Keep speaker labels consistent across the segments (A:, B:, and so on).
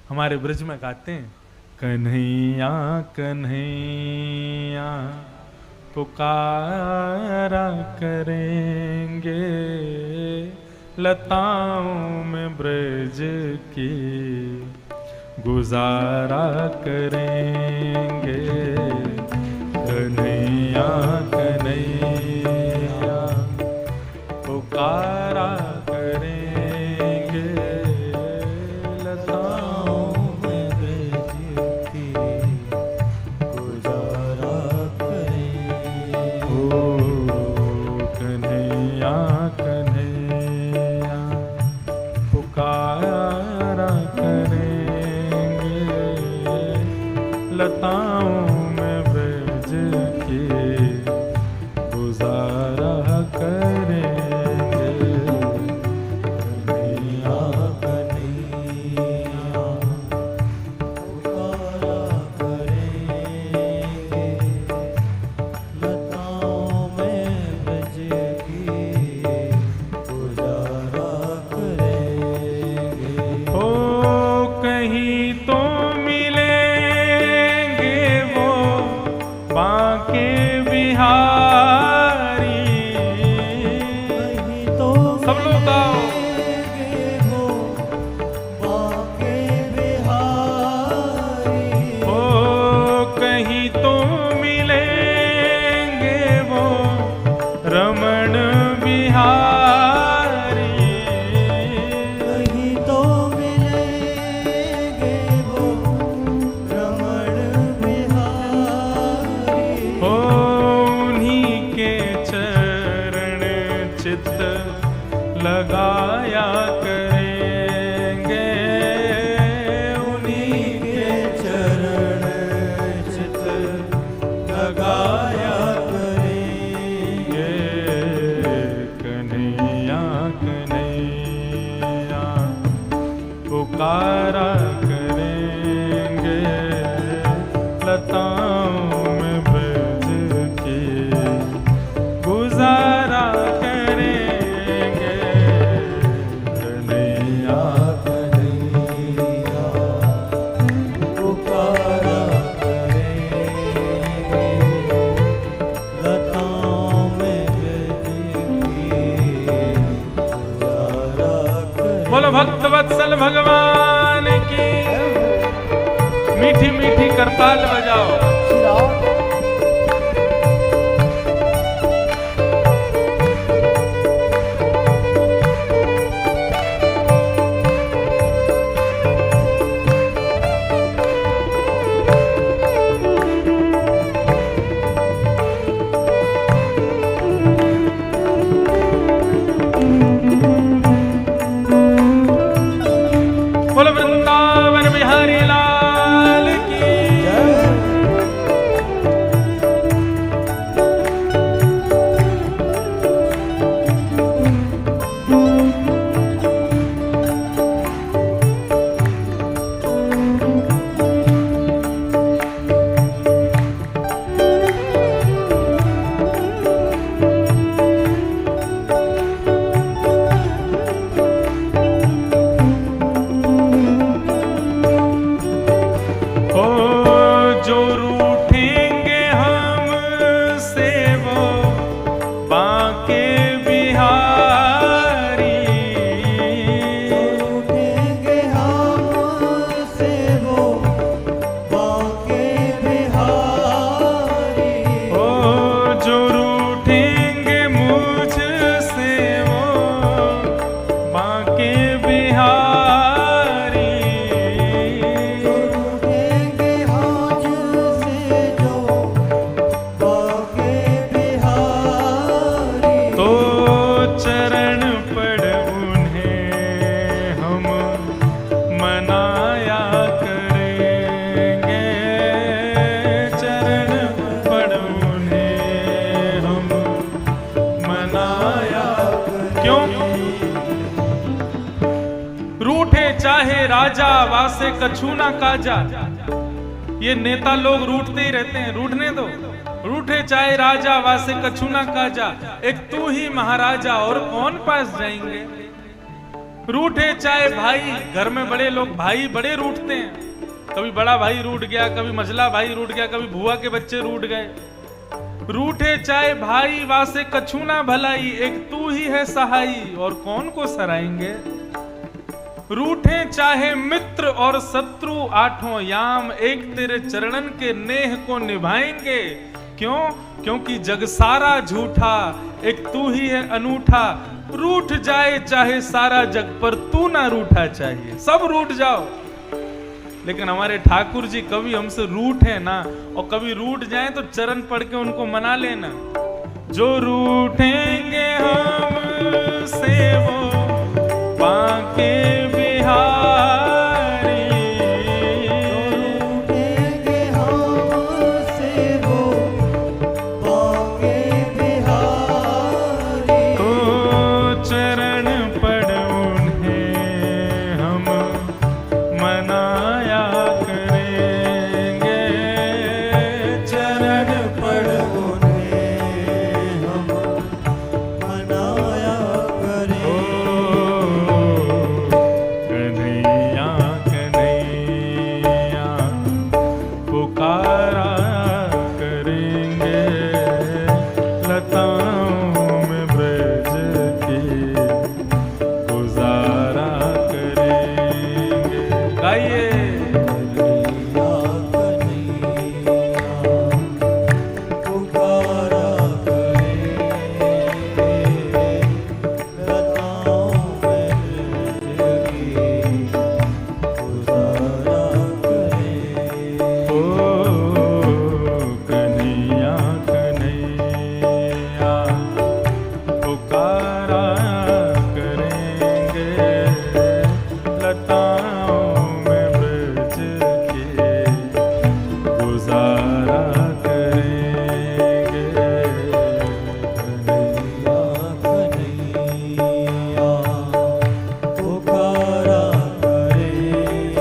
A: हमारे ब्रज में गाते हैं, कन्हैया कन्हैया पुकारा करेंगे, लताओं में ब्रज की गुजारा करेंगे। कन्हैया कन्हैया पुकारा करेंगे, लताओं में ब्रज की गुजारा करेंगे। ओ कन्हैया कन्हैया पुकारा करेंगे, लताओं में ब्रज की गुजारा करेंगे। कन्हैया कन्हैया पुकारा करेंगे, लताओं में ब्रज की गुजारा करेंगे। ओ कहीं तो मिलेंगे वो बांके बिहारी, कहीं तो सब लोग गाओ, वो बांके बिहारी। ओ कहीं तो मिलेंगे वो रमण बिहारी, कहीं तो मिलेंगे वो रमण बिहारी। ओ उन्हीं के चरण चित्त लगाया करेंगे, उन्हीं के चरण चित्त लगाया करेंगे। कन्हैया कन्हैया पुकारा करेंगे, लताओं में ब्रज की गुजारा करेंगे। कन्हैया कन्हैया पुकारा करेंगे, लताओं में ब्रज की गुजारा करेंगे। बोलो भक्त वत्सल भगवान की, मीठी मीठी करताल बजाओ। बोलो वृंदावन बिहारी लाल की जय। चाहे राजा वासे कछु ना काजा। ये नेता लोग रूठते ही रहते हैं, रूठने दो। रूठे चाहे राजा वासे कछु ना काजा, एक तू ही महाराजा और कौन पास जाएंगे। रूठे चाहे भाई, घर में बड़े लोग भाई बड़े रूठते हैं, कभी बड़ा भाई रूठ गया, कभी मझला भाई रूठ गया, कभी बुआ के बच्चे रूठ गए। रूठे चाहे भाई वासे कछु ना भलाई, एक तू ही है सहाई और कौन को सराएंगे। रूठे चाहे मित्र और शत्रु आठों याम, एक तेरे चरणन के नेह को निभाएंगे। क्यों? क्योंकि जग सारा झूठा, एक तू ही है अनूठा। रूठ जाए चाहे सारा जग, पर तू ना रूठा चाहिए। सब रूठ जाओ, लेकिन हमारे ठाकुर जी कभी हमसे रूठे ना, और कभी रूठ जाए तो चरण पढ़ के उनको मना लेना। जो रूठेंगे हमसे वो बांके बिहारी,
B: रूठेंगे हमसे वो बांके बिहारी।
A: तो चरण पढ़ उन्हें हम मनाया करेंगे।
B: चरण पढ़ उन्हें हम मनाया करें।
A: कन्हैया कन्हैया पुकारा करेंगे, लताओं में ब्रज की गुजारा करेंगे। गाइए
B: कन्हैया पुकारा करेंगे, लताओं में ब्रज की गुजारा करेंगे।
A: ओ कन्हैया कन्हैया पुकारा करेंगे, लताओं में ब्रज के गुजारा करेंगे।
B: कन्हैया पुकारा करेंगे,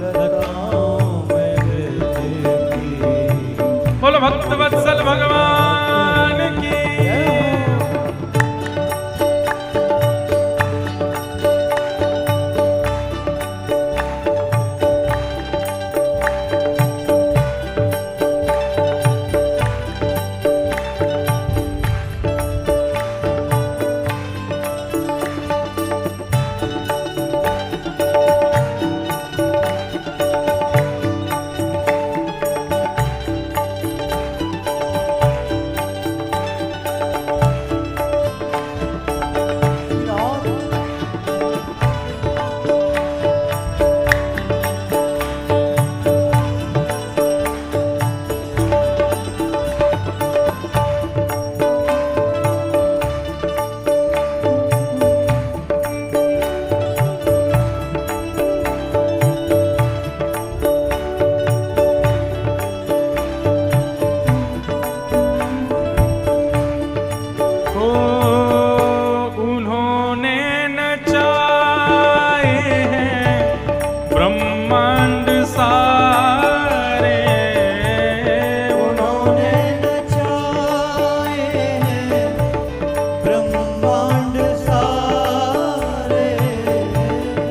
B: लताओं में ब्रज की।
A: बोलो भक्त वत्सल भगवान की। उन्होंने नचाए हैं ब्रह्मांड सारे,
B: उन्होंने नचाए हैं ब्रह्मांड सारे।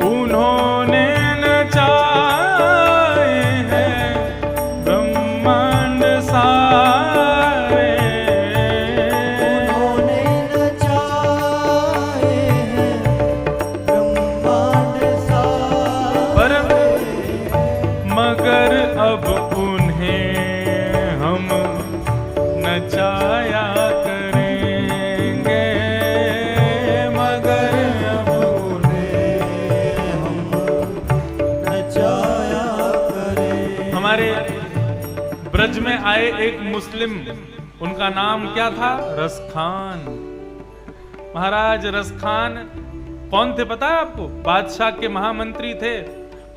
A: उन्होंने नचाए हैं ब्रह्मांड सारे।
B: उन्होंने नचाए हैं ब्रह्मांड
A: पर
B: सारे।
A: मगर अब उन्हें हम नचाया करेंगे। मगर अब
B: उन्हें हम नचाया करें।
A: हमारे ब्रज में आए एक मुस्लिम, उनका नाम क्या था? रसखान। महाराज रसखान कौन थे पता है आपको? बादशाह के महामंत्री थे।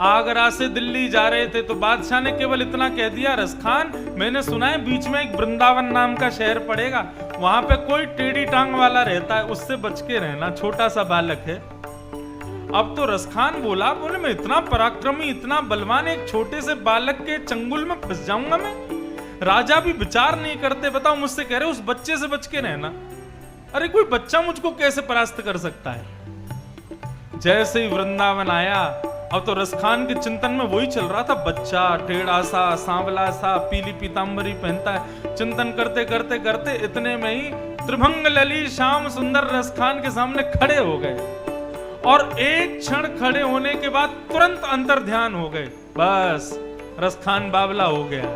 A: आगरा से दिल्ली जा रहे थे तो बादशाह ने केवल इतना कह दिया, रसखान मैंने सुना है बीच में एक वृंदावन नाम का शहर पड़ेगा, वहां पे कोई टेढ़ी टांग वाला रहता है, उससे बच के रहना, छोटा सा बालक है। अब तो रसखान बोला, बोले मैं इतना पराक्रमी इतना बलवान एक छोटे से बालक के चंगुल में फंस जाऊंगा मैं? राजा भी विचार नहीं करते, बताओ मुझसे कह रहे उस बच्चे से बच के रहना। अरे कोई बच्चा मुझको कैसे परास्त कर सकता है? जैसे ही वृंदावन आया, अब तो रसखान के चिंतन में वही चल रहा था। बच्चा टेढ़ा सा, सांवला सा, पीली पीतांबरी पहनता है। चिंतन करते करते करते इतने में ही त्रिभंग लली श्याम सुंदर रसखान के सामने खड़े हो गए, और एक क्षण खड़े होने के बाद तुरंत अंतर ध्यान हो गए। बस रसखान बावला हो गया।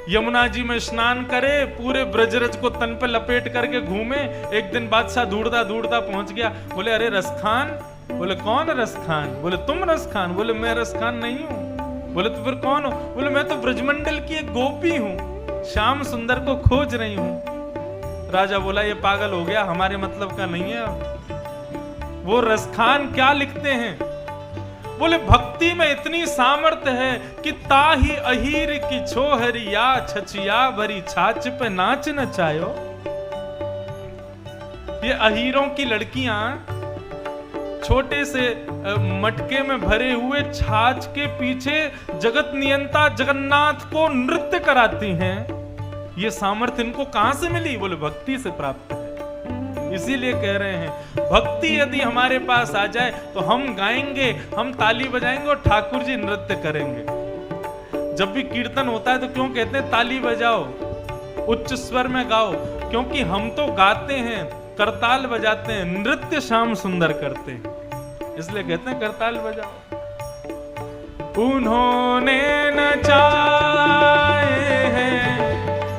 A: यमुना जी में स्नान करे, पूरे ब्रजरज को तन पे लपेट करके घूमे। एक दिन बादशाह ढूंढता ढूंढता पहुंच गया। बोले अरे रसखान। बोले कौन रसखान? बोले तुम रसखान? बोले मैं रसखान नहीं हूं। बोले तो फिर कौन हो? बोले मैं तो ब्रजमंडल की एक गोपी हूं, श्याम सुंदर को खोज रही हूं। राजा बोला ये पागल हो गया, हमारे मतलब का नहीं है। वो रसखान क्या लिखते हैं? बोले भक्ति में इतनी सामर्थ्य है कि ताही अहीर की छोहरिया छचिया भरी छाछ पे नाच नचायो। ये अहीरों की लड़कियां छोटे से मटके में भरे हुए छाछ के पीछे जगत नियंता जगन्नाथ को नृत्य कराती हैं। ये सामर्थ्य इनको कहां से मिली? बोले भक्ति से प्राप्त है। इसीलिए कह रहे हैं भक्ति यदि हमारे पास आ जाए तो हम गाएंगे, हम ताली बजाएंगे और ठाकुर जी नृत्य करेंगे। जब भी कीर्तन होता है तो क्यों कहते हैं ताली बजाओ, उच्च स्वर में गाओ? क्योंकि हम तो गाते हैं, करताल बजाते हैं, नृत्य श्याम सुंदर करते हैं, इसलिए कहते हैं करताल बजाओ। उन्होंने नचाए हैं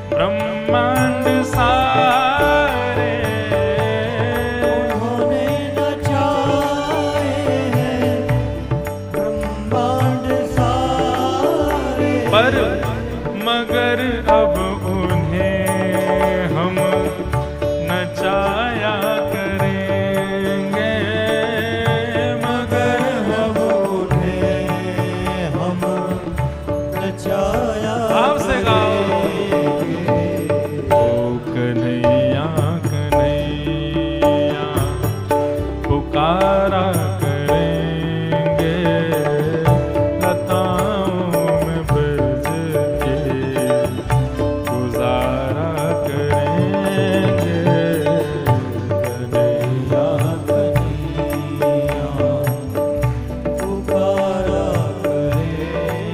A: ब्रह्मांड सारे,
B: उन्होंने नचाए हैं ब्रह्मांड सारे,
A: पर मगर अब उन्हें हम नचाया करेंगे,
B: मगर अब उन्हें हम नचाया
A: भाव से गाओ। ओ कन्हैया कन्हैया पुकारा करेंगे, लताओं में ब्रज के गुजारा करेंगे।
B: कन्हैया कन्हैया पुकारा करेंगे,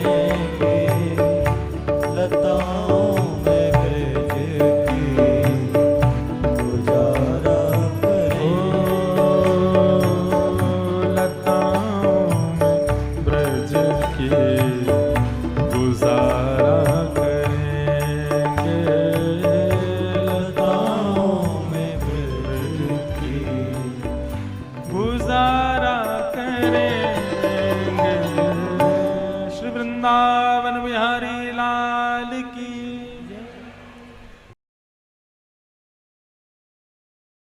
B: लताओं में ब्रज की गुजारा
A: लताओं में ब्रज के गुजारा करेंगे,
B: लताओं में ब्रज की
A: गुजारा करेंगे। श्री वृंदावन